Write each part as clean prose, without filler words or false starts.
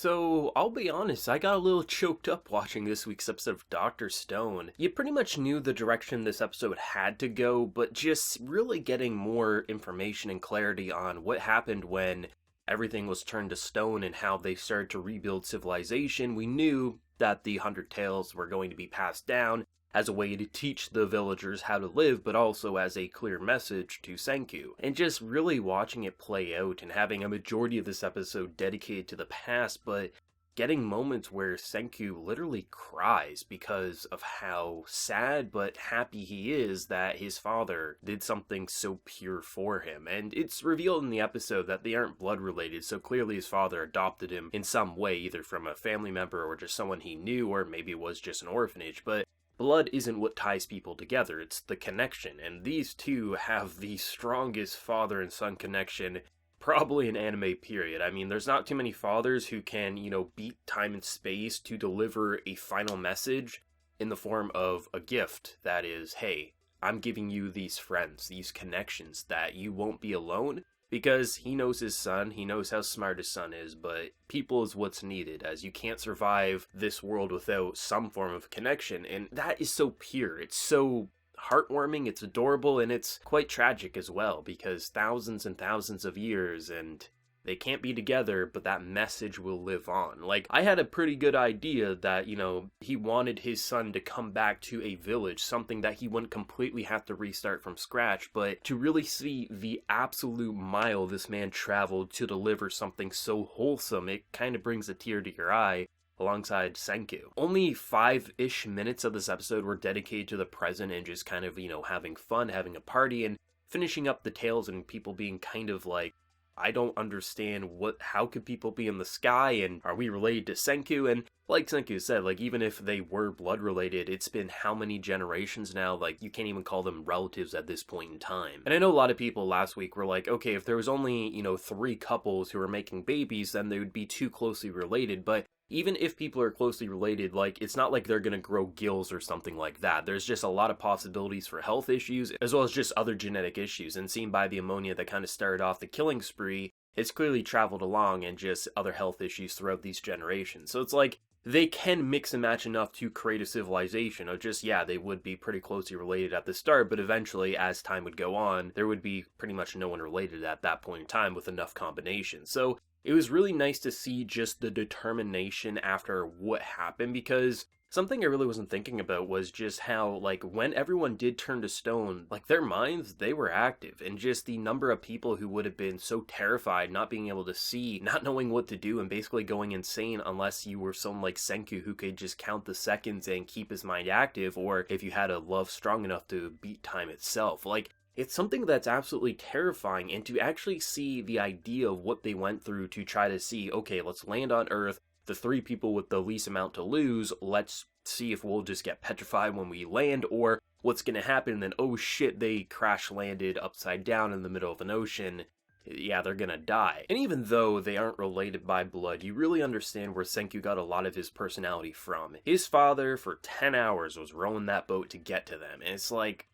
So, I'll be honest, I got a little choked up watching this week's episode of Dr. Stone. You pretty much knew the direction this episode had to go, but just really getting more information and clarity on what happened when everything was turned to stone and how they started to rebuild civilization. We knew that the 100 Tales were going to be passed down as a way to teach the villagers how to live, but also as a clear message to Senku. And just really watching it play out and having a majority of this episode dedicated to the past, but getting moments where Senku literally cries because of how sad but happy he is that his father did something so pure for him. And it's revealed in the episode that they aren't blood related, so clearly his father adopted him in some way, either from a family member or just someone he knew, or maybe it was just an orphanage. But blood isn't what ties people together, it's the connection, and these two have the strongest father and son connection probably in anime period. I mean, there's not too many fathers who can, beat time and space to deliver a final message in the form of a gift that is, hey, I'm giving you these friends, these connections, that you won't be alone. Because he knows his son, he knows how smart his son is, but people is what's needed, as you can't survive this world without some form of connection, and that is so pure, it's so heartwarming, it's adorable, and it's quite tragic as well, because thousands and thousands of years, and they can't be together, but that message will live on. Like, I had a pretty good idea that, he wanted his son to come back to a village, something that he wouldn't completely have to restart from scratch, but to really see the absolute mile this man traveled to deliver something so wholesome, it kind of brings a tear to your eye alongside Senku. Only 5-ish minutes of this episode were dedicated to the present and just kind of, having fun, having a party, and finishing up the tales and people being kind of like, I don't understand how could people be in the sky, and are we related to Senku? And like Senku said, even if they were blood related, it's been how many generations now, you can't even call them relatives at this point in time. And I know a lot of people last week were like, okay, if there was only, 3 couples who were making babies, then they would be too closely related, but even if people are closely related, it's not like they're gonna grow gills or something like that. There's just a lot of possibilities for health issues, as well as just other genetic issues, and seen by the ammonia that kind of started off the killing spree, it's clearly traveled along and just other health issues throughout these generations. So it's they can mix and match enough to create a civilization of just, they would be pretty closely related at the start, but eventually, as time would go on, there would be pretty much no one related at that point in time with enough combinations. So it was really nice to see just the determination after what happened, because something I really wasn't thinking about was just how, when everyone did turn to stone, their minds, they were active, and just the number of people who would have been so terrified, not being able to see, not knowing what to do, and basically going insane unless you were someone like Senku who could just count the seconds and keep his mind active, or if you had a love strong enough to beat time itself. It's something that's absolutely terrifying, and to actually see the idea of what they went through to try to see, okay, let's land on Earth, the 3 people with the least amount to lose, let's see if we'll just get petrified when we land, or what's gonna happen, and then, oh shit, they crash landed upside down in the middle of an ocean. Yeah, they're gonna die. And even though they aren't related by blood, you really understand where Senku got a lot of his personality from. His father, for 10 hours, was rowing that boat to get to them, and it's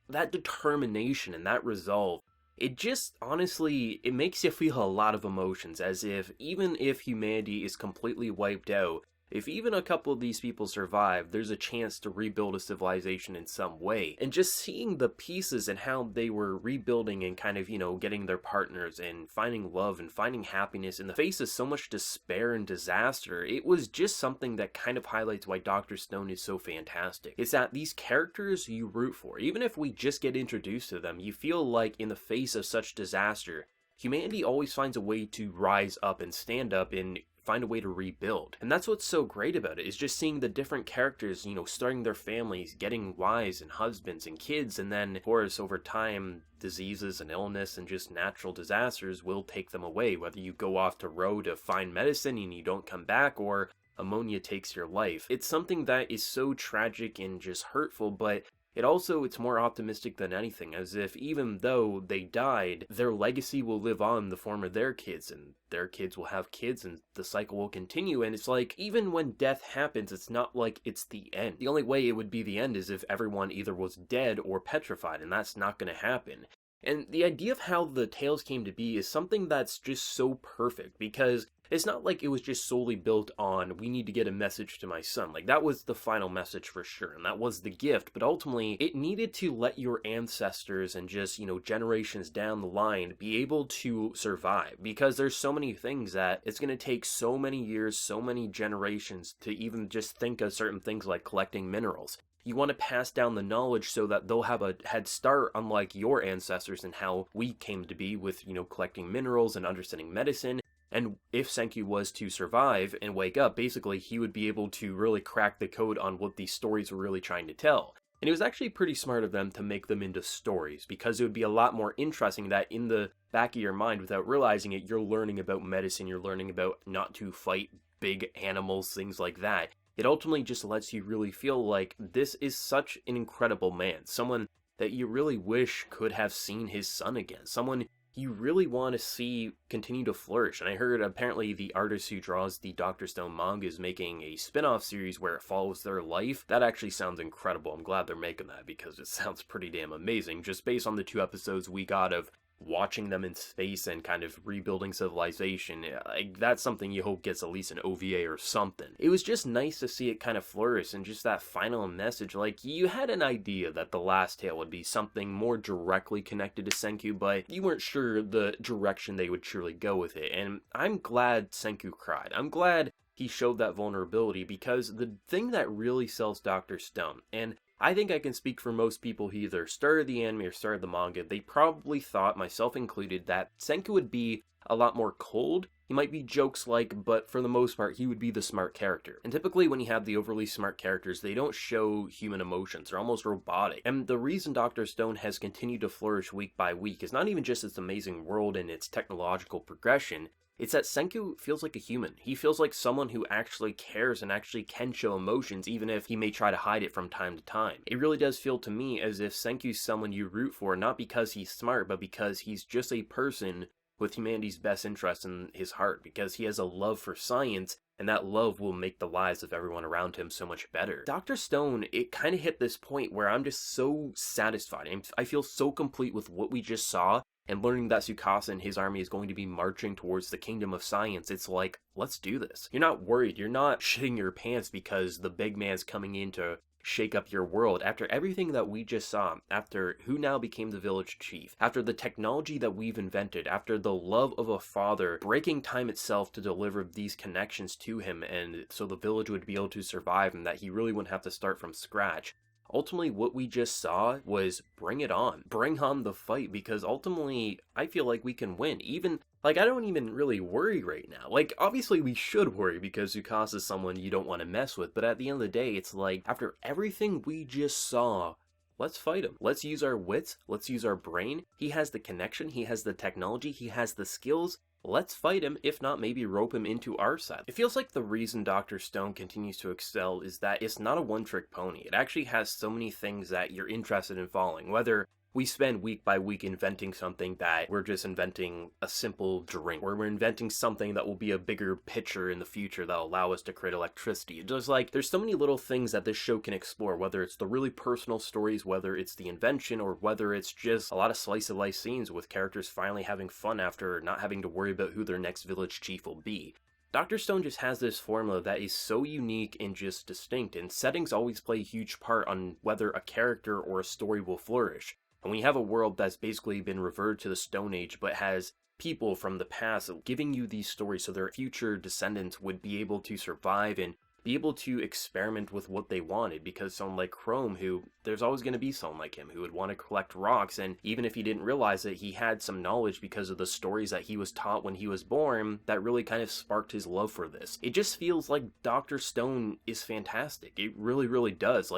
that determination and that resolve, it just, honestly, it makes you feel a lot of emotions, as if, even if humanity is completely wiped out, if even a couple of these people survive, there's a chance to rebuild a civilization in some way. And just seeing the pieces and how they were rebuilding and kind of, getting their partners and finding love and finding happiness in the face of so much despair and disaster, it was just something that kind of highlights why Dr. Stone is so fantastic. It's that these characters you root for, even if we just get introduced to them, you feel like in the face of such disaster, humanity always finds a way to rise up and stand up and find a way to rebuild. And that's what's so great about it, is just seeing the different characters, starting their families, getting wives and husbands and kids, and then, of course, over time, diseases and illness and just natural disasters will take them away, whether you go off to row to find medicine and you don't come back, or ammonia takes your life. It's something that is so tragic and just hurtful, but it's more optimistic than anything, as if even though they died, their legacy will live on in the form of their kids, and their kids will have kids, and the cycle will continue, and it's even when death happens, it's not like it's the end. The only way it would be the end is if everyone either was dead or petrified, and that's not going to happen. And the idea of how the tales came to be is something that's just so perfect, because it's not like it was just solely built on, we need to get a message to my son. Like, that was the final message for sure, and that was the gift, but ultimately, it needed to let your ancestors and just, generations down the line be able to survive, because there's so many things that it's going to take so many years, so many generations to even just think of certain things like collecting minerals. You want to pass down the knowledge so that they'll have a head start, unlike your ancestors and how we came to be with, collecting minerals and understanding medicine. And if Senku was to survive and wake up, basically he would be able to really crack the code on what these stories were really trying to tell. And it was actually pretty smart of them to make them into stories, because it would be a lot more interesting that in the back of your mind, without realizing it, you're learning about medicine, you're learning about not to fight big animals, things like that. It ultimately just lets you really feel like this is such an incredible man, someone that you really wish could have seen his son again, someone you really want to see continue to flourish. And I heard apparently the artist who draws the Dr. Stone manga is making a spin-off series where it follows their life. That actually sounds incredible. I'm glad they're making that, because it sounds pretty damn amazing, just based on the 2 episodes we got of watching them in space and kind of rebuilding civilization. Like, that's something you hope gets at least an OVA or something. It was just nice to see it kind of flourish, and just that final message. Like, you had an idea that the last tale would be something more directly connected to Senku, but you weren't sure the direction they would truly go with it. And I'm glad Senku cried. I'm glad he showed that vulnerability, because the thing that really sells Dr. Stone, and I think I can speak for most people who either started the anime or started the manga, they probably thought, myself included, that Senku would be a lot more cold. He might be jokes-like, but for the most part, he would be the smart character. And typically when you have the overly smart characters, they don't show human emotions. They're almost robotic. And the reason Dr. Stone has continued to flourish week by week is not even just its amazing world and its technological progression. It's that Senku feels like a human. He feels like someone who actually cares and actually can show emotions, even if he may try to hide it from time to time. It really does feel to me as if Senku's someone you root for, not because he's smart, but because he's just a person with humanity's best interest in his heart, because he has a love for science, and that love will make the lives of everyone around him so much better. Dr. Stone, it kind of hit this point where I'm just so satisfied. I feel so complete with what we just saw, and learning that Tsukasa and his army is going to be marching towards the kingdom of science. It's like, let's do this. You're not worried. You're not shitting your pants because the big man's coming in to shake up your world. After everything that we just saw, after who now became the village chief, after the technology that we've invented, after the love of a father breaking time itself to deliver these connections to him, and so the village would be able to survive and that he really wouldn't have to start from scratch. Ultimately, what we just saw was bring it on. Bring on the fight, because ultimately, I feel like we can win. Even, I don't even really worry right now. Obviously we should worry, because Tsukasa is someone you don't want to mess with, but at the end of the day, it's like, after everything we just saw, let's fight him. Let's use our wits. Let's use our brain. He has the connection. He has the technology. He has the skills. Let's fight him, if not maybe rope him into our side. It feels like the reason Dr. Stone continues to excel is that it's not a one-trick pony. It actually has so many things that you're interested in following, whether we spend week by week inventing something that we're just inventing a simple drink, or we're inventing something that will be a bigger picture in the future that'll allow us to create electricity. It's just there's so many little things that this show can explore, whether it's the really personal stories, whether it's the invention, or whether it's just a lot of slice of life scenes with characters finally having fun after not having to worry about who their next village chief will be. Dr. Stone just has this formula that is so unique and just distinct, and settings always play a huge part on whether a character or a story will flourish. And when you have a world that's basically been reverted to the Stone Age, but has people from the past giving you these stories so their future descendants would be able to survive and be able to experiment with what they wanted, because someone like Chrome, who, there's always going to be someone like him who would want to collect rocks, and even if he didn't realize it, he had some knowledge because of the stories that he was taught when he was born that really kind of sparked his love for this. It just feels like Dr. Stone is fantastic. It really, really does.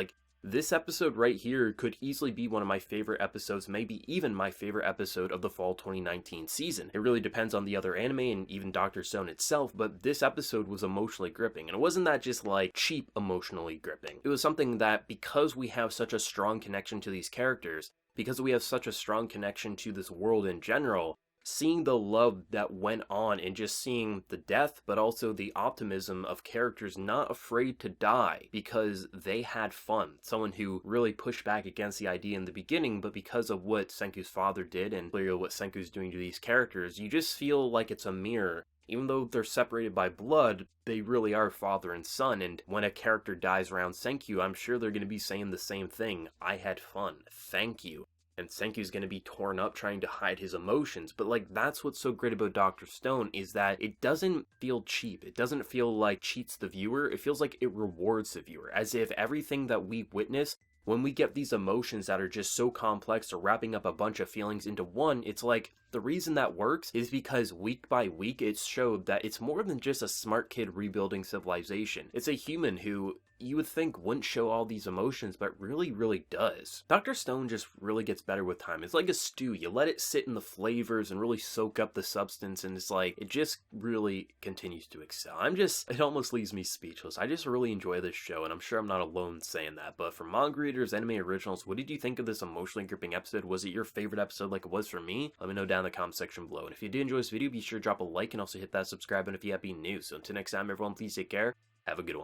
This episode right here could easily be one of my favorite episodes, maybe even my favorite episode of the fall 2019 season. It really depends on the other anime and even Dr. Stone itself, but this episode was emotionally gripping. And it wasn't that just cheap emotionally gripping. It was something that, because we have such a strong connection to these characters, because we have such a strong connection to this world in general, seeing the love that went on and just seeing the death, but also the optimism of characters not afraid to die because they had fun. Someone who really pushed back against the idea in the beginning, but because of what Senku's father did and clearly what Senku's doing to these characters, you just feel like it's a mirror Even though they're separated by blood, they really are father and son, and when a character dies around Senku, I'm sure they're going to be saying the same thing. I had fun. Thank you. And Senku's going to be torn up trying to hide his emotions. But, like, that's what's so great about Dr. Stone, is that it doesn't feel cheap. It doesn't feel like cheats the viewer. It feels like it rewards the viewer, as if everything that we witness, when we get these emotions that are just so complex or wrapping up a bunch of feelings into one, it's like the reason that works is because week by week it's showed that it's more than just a smart kid rebuilding civilization. It's a human who you would think wouldn't show all these emotions, but really does. Dr. Stone just really gets better with time. It's like a stew. You let it sit in the flavors and really soak up the substance, and it's like, it just really continues to excel. It almost leaves me speechless. I just really enjoy this show, and I'm sure I'm not alone saying that, but for manga readers, anime originals, what did you think of this emotionally gripping episode? Was it your favorite episode like it was for me? Let me know down in the comment section below, and if you did enjoy this video, be sure to drop a like and also hit that subscribe button if you have been new. So until next time, everyone, please take care. Have a good one.